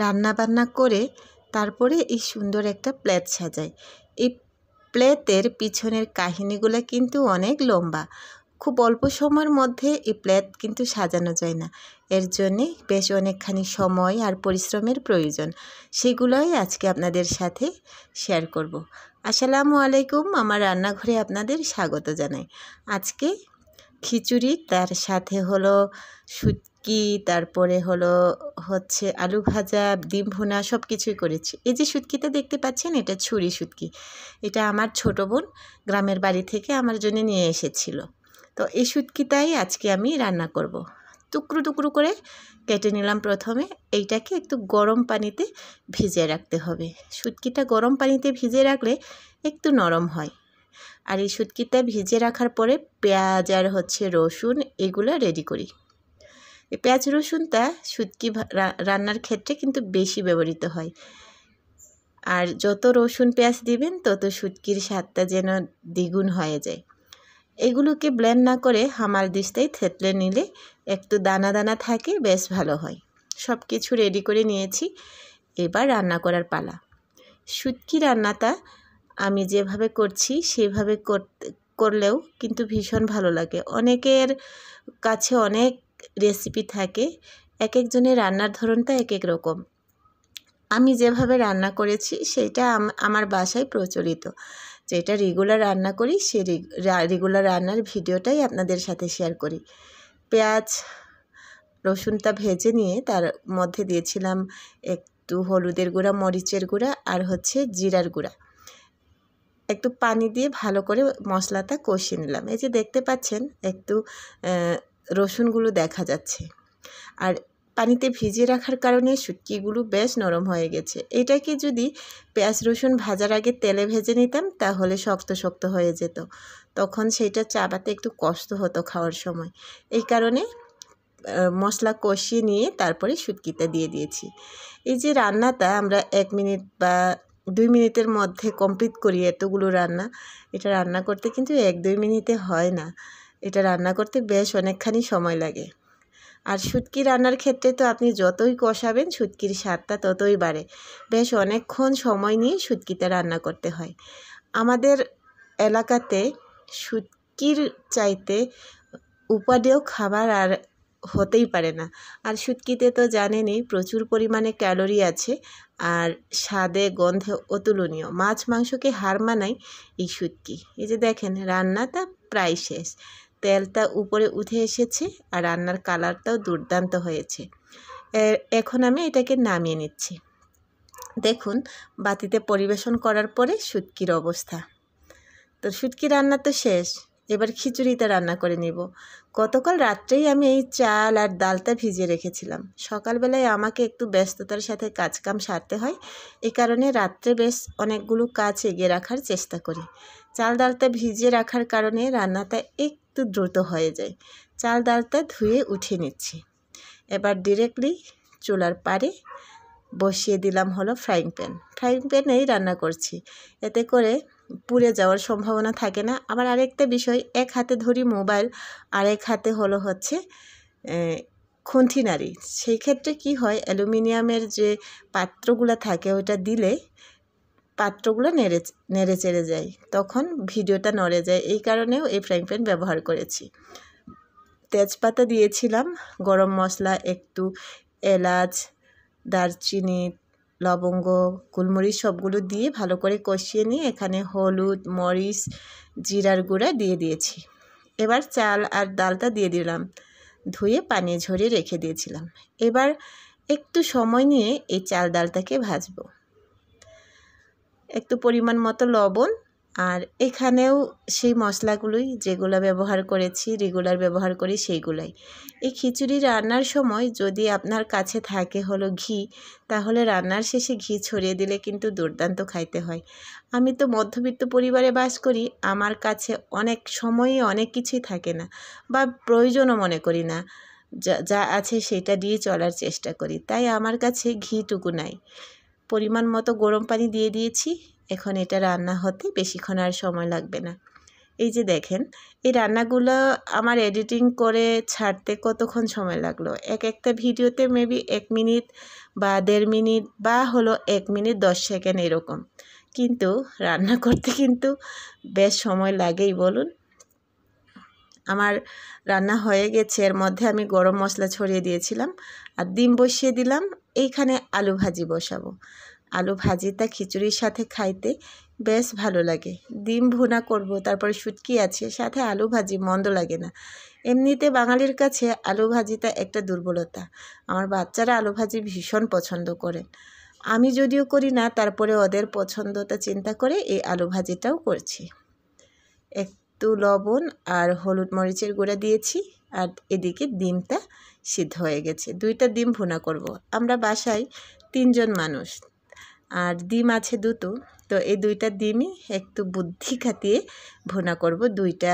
রান্না বান্না করে তারপরে এই সুন্দর একটা প্লেট সাজাই। এই প্লেটের পিছনের কাহিনীগুলো কিন্তু অনেক লম্বা। খুব অল্প সময়ের মধ্যে এই প্লেট কিন্তু সাজানো যায় না। এর জন্যে বেশ অনেকখানি সময় আর পরিশ্রমের প্রয়োজন। সেগুলোই আজকে আপনাদের সাথে শেয়ার করব। আসসালামু আলাইকুম, আমার রান্নাঘরে আপনাদের স্বাগত জানাই। আজকে খিচুড়ি, তার সাথে হলো শুটকি, তারপরে হচ্ছে আলু ভাজা, ডিম ভুনা, সব কিছুই করেছি। এই যে শুটকিটা দেখতে পাচ্ছেন, এটা ছুরি শুটকি। এটা আমার ছোট বোন গ্রামের বাড়ি থেকে আমার জন্য নিয়ে এসেছিল। তো এই শুটকিটাই আজকে আমি রান্না করব। টুকরো টুকরো করে কেটে নিলাম প্রথমে। এইটাকে একটু গরম পানিতে ভিজিয়ে রাখতে হবে। শুটকিটা গরম পানিতে ভিজিয়ে রাখলে একটু নরম হয়। আর এই শুটকিটা ভিজিয়ে রাখার পরে পেঁয়াজ আর রসুন এগুলো রেডি করি। এই পেঁয়াজ রসুনটা শুটকি রান্নার ক্ষেত্রে কিন্তু বেশি ব্যবহৃত হয়। আর যত রসুন পেঁয়াজ দিবেন তত শুটকির স্বাদটা যেন দ্বিগুণ হয়ে যায়। এগুলোকে ব্লেন্ড না করে হামালদিস্তায় থেতলে নিলে একটু দানা দানা থাকে, বেশ ভালো হয়। সব কিছু রেডি করে নিয়েছি, এবার রান্না করার পালা। শুটকি রান্নাটা আমি যেভাবে করছি সেভাবে করলেও কিন্তু ভীষণ ভালো লাগে। অনেকের কাছে অনেক রেসিপি থাকে, এক একজনের রান্নার ধরনটা এক এক রকম। আমি যেভাবে রান্না করেছি সেটা আমার বাসায় প্রচলিত। যেটা রেগুলার রান্না করি সেই রেগুলার রান্নার ভিডিওটাই আপনাদের সাথে শেয়ার করি। পেঁয়াজ রসুনটা ভেজে নিয়ে তার মধ্যে দিয়েছিলাম একটু হলুদের গুঁড়া, মরিচের গুঁড়া আর জিরার গুঁড়া। একটু পানি দিয়ে ভালো করে মশলাটা কষিয়ে নিলাম। এই যে দেখতে পাচ্ছেন একটু রসুনগুলো দেখা যাচ্ছে। আর পানিতে ভিজিয়ে রাখার কারণে শুটকিগুলো বেশ নরম হয়ে গেছে। এটাকে যদি পেঁয়াজ রসুন ভাজার আগে তেলে ভেজে নিতাম তাহলে শক্ত শক্ত হয়ে যেত, তখন সেইটা চাবাতে একটু কষ্ট হতো খাওয়ার সময়। এই কারণে মশলা কষিয়ে নিয়ে তারপরে শুটকিটা দিয়ে দিয়েছি। এই যে রান্নাটা আমরা 1 মিনিট বা 2 মিনিটের মধ্যে কমপ্লিট করি এতগুলো রান্না, এটা রান্না করতে কিন্তু 1-2 মিনিটে হয় না। এটা রান্না করতে বেশ অনেকখানি সময় লাগে। আর শুটকি রান্নার ক্ষেত্রে তো আপনি যতই কষাবেন শুটকির স্বাদটা ততই বাড়ে। বেশ অনেকক্ষণ সময় নিয়ে শুটকিটা রান্না করতে হয়। আমাদের এলাকাতে শুটকির চাইতে উপাদেয় খাবার আর হতেই পারে না। আর শুটকিতে তো জানেনই প্রচুর পরিমাণে ক্যালোরি আছে, আর স্বাদে গন্ধে অতুলনীয়। মাছ মাংসকে হার মানায় এই শুটকি। এই যে দেখেন রান্নাটা প্রায় শেষ, তেলটা উপরে উঠে এসেছে আর রান্নার কালারটাও দুর্দান্ত হয়েছে। এখন আমি এটাকে নামিয়ে নিচ্ছি। দেখুন বাটিতে পরিবেশন করার পরে শুটকির অবস্থা। তো শুটকি রান্না তো শেষ, এবার খিচুড়িটা রান্না করে নিব। গতকাল রাত্রেই আমি এই চাল আর ডালটা ভিজিয়ে রেখেছিলাম। সকালবেলায় আমাকে একটু ব্যস্ততার সাথে কাজকাম সারতে হয়, এই কারণে রাত্রে বেশ অনেকগুলো কাজ এগিয়ে রাখার চেষ্টা করি। চাল ডালটা ভিজিয়ে রাখার কারণে রান্নাটা একটু দ্রুত হয়ে যায়। চাল ডালটা ধুয়ে উঠিয়ে নিচ্ছি। এবার ডিরেক্টলি চুলার পাড়ে বসিয়ে দিলাম ফ্রাইং প্যানেই রান্না করছি। এতে করে পুড়ে যাওয়ার সম্ভাবনা থাকে না। আবার আরেকটা বিষয়, এক হাতে ধরি মোবাইল, আরেক হাতে খুন্তি নাড়ি। সেই ক্ষেত্রে কি হয়, অ্যালুমিনিয়ামের যে পাত্রগুলো থাকে ওটা দিলে পাত্রগুলো নেড়ে চেড়ে যায়, তখন ভিডিওটা নড়ে যায়। এই কারণেও এই ফ্রাইং প্যান ব্যবহার করেছি। তেজপাতা দিয়েছিলাম, গরম মশলা, একটু এলাচ, দারচিনি, লবঙ্গ, গোলমরিচ সবগুলো দিয়ে ভালো করে কষিয়ে নিয়ে এখানে হলুদ, মরিচ, জিরার গুঁড়া দিয়ে দিয়েছি। এবার চাল আর ডালটা দিয়ে দিলাম, ধুয়ে পানি ঝরিয়ে রেখে দিয়েছিলাম। এবার একটু সময় নিয়ে এই চাল ডালটাকে ভাজবো। একটু পরিমাণ মতো লবণ, আর এখানেও সেই মশলাগুলোই যেগুলো ব্যবহার করেছি, রেগুলার ব্যবহার করি সেইগুলাই। এই খিচুড়ি রান্নার সময় যদি আপনার কাছে থাকে ঘি, তাহলে রান্নার শেষে ঘি ছড়িয়ে দিলে কিন্তু দুর্দান্ত খাইতে হয়। আমি তো মধ্যবিত্ত পরিবারে বাস করি, আমার কাছে অনেক সময়ই অনেক কিছুই থাকে না, বা প্রয়োজনও মনে করি না। যা আছে সেটা দিয়ে চলার চেষ্টা করি, তাই আমার কাছে ঘিটুকু নাই। পরিমাণ মতো গরম পানি দিয়ে দিয়েছি। এখন এটা রান্না হতে বেশিক্ষণ আর সময় লাগবে না। এই যে দেখেন, এই রান্নাগুলো আমার এডিটিং করে ছাড়তে কতক্ষণ সময় লাগলো। একটা ভিডিওতে মেবি 1 মিনিট বা 1.5 মিনিট বা হলো 1 মিনিট 10 সেকেন্ড এরকম, কিন্তু রান্না করতে কিন্তু বেশ সময় লাগেই বলুন। আমার রান্না হয়ে গেছে, এর মধ্যে আমি গরম মশলা ছড়িয়ে দিয়েছিলাম আর ডিম বসিয়ে দিলাম। এইখানে আলু ভাজি বসাবো। আলু ভাজিটা খিচুড়ির সাথে খাইতে বেশ ভালো লাগে। ডিম ভুনা করব, তারপরে শুটকি আছে, সাথে আলু ভাজি, মন্দ লাগে না। এমনিতে বাঙালির কাছে আলু ভাজিটা একটা দুর্বলতা। আমার বাচ্চারা আলু ভাজি ভীষণ পছন্দ করেন। আমি যদিও করি না, তারপরে ওদের পছন্দটা চিন্তা করে এই আলু ভাজিটাও করছি। একটু লবণ আর হলুদ মরিচের গুঁড়া দিয়েছি, আর এদিকে ডিমটা সিদ্ধ হয়ে গেছে। 2টা ডিম ভুনা করব। আমরা বাসায় 3 জন মানুষ, আর ডিম আছে 2টো, তো এই 2টা ডিমই একটু বুদ্ধি খাটিয়ে ভুনা করব। 2টা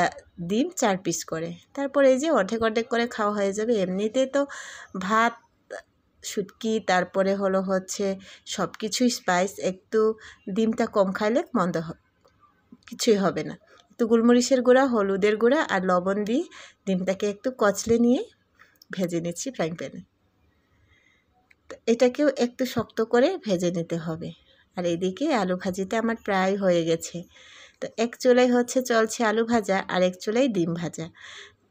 ডিম 4 পিস করে, তারপর এই যে অর্ধেক অর্ধেক করে খাওয়া হয়ে যাবে। এমনিতে তো ভাত, শুটকি, তারপরে হলো হচ্ছে সব কিছুই স্পাইস, একটু ডিমটা কম খাইলে মন্দ কিছুই হবে না। একটু গোলমরিচের গুঁড়া, হলুদের গুঁড়া আর লবণ দিয়ে ডিমটাকে একটু কচলে নিয়ে ভেজে নিচ্ছি ফ্রাইং প্যানে। এটাকেও একটু শক্ত করে ভেজে নিতে হবে। আর এদিকে আলু ভাজিটা আমার প্রায় হয়ে গেছে। তো এক চুলায় চলছে আলু ভাজা, আর এক চুলায় ডিম ভাজা।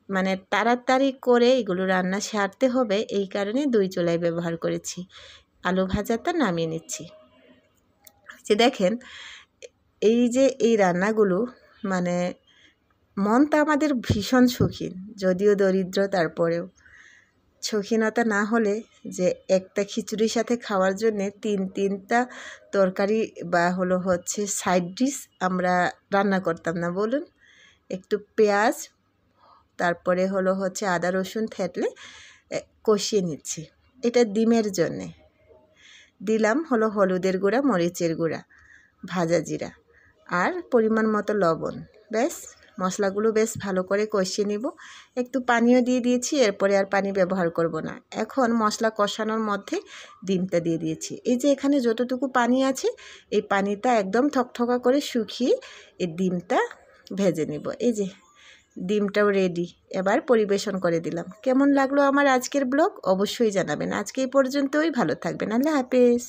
মানে তাড়াতাড়ি করে এগুলো রান্না সারতে হবে, এই কারণে 2 চুলায় ব্যবহার করেছি। আলু ভাজাটা নামিয়ে নিচ্ছি। যে দেখেন, এই যে এই রান্নাগুলো, মানে মনটা আমাদের ভীষণ শৌখিন, যদিও দরিদ্র, তারপরেও শৌখিনতা না হলে যে একটা খিচুড়ির সাথে খাওয়ার জন্যে 3টা তরকারি বা হলো সাইড ডিশ আমরা রান্না করতাম না বলুন। একটু পেঁয়াজ, তারপরে হলো আদা রসুন থেতলে কষিয়ে নিচ্ছি। এটা ডিমের জন্যে দিলাম হলো হলুদের গুঁড়া, মরিচের গুঁড়া, ভাজা জিরা আর পরিমাণ মতো লবণ। ব্যাস, মশলাগুলো বেশ ভালো করে কষিয়ে নিব। একটু পানিও দিয়ে দিয়েছি, এরপরে আর পানি ব্যবহার করব না। এখন মশলা কষানোর মধ্যে ডিমটা দিয়ে দিয়েছি। এই যে এখানে যতটুকু পানি আছে, এই পানিটা একদম থকথকা করে শুকিয়ে এই ডিমটা ভেজে নিব। এই যে ডিমটাও রেডি, এবার পরিবেশন করে দিলাম। কেমন লাগলো আমার আজকের ব্লগ অবশ্যই জানাবেন। আজকে এই পর্যন্তই, ভালো থাকবেন। আল্লাহ হাফেজ।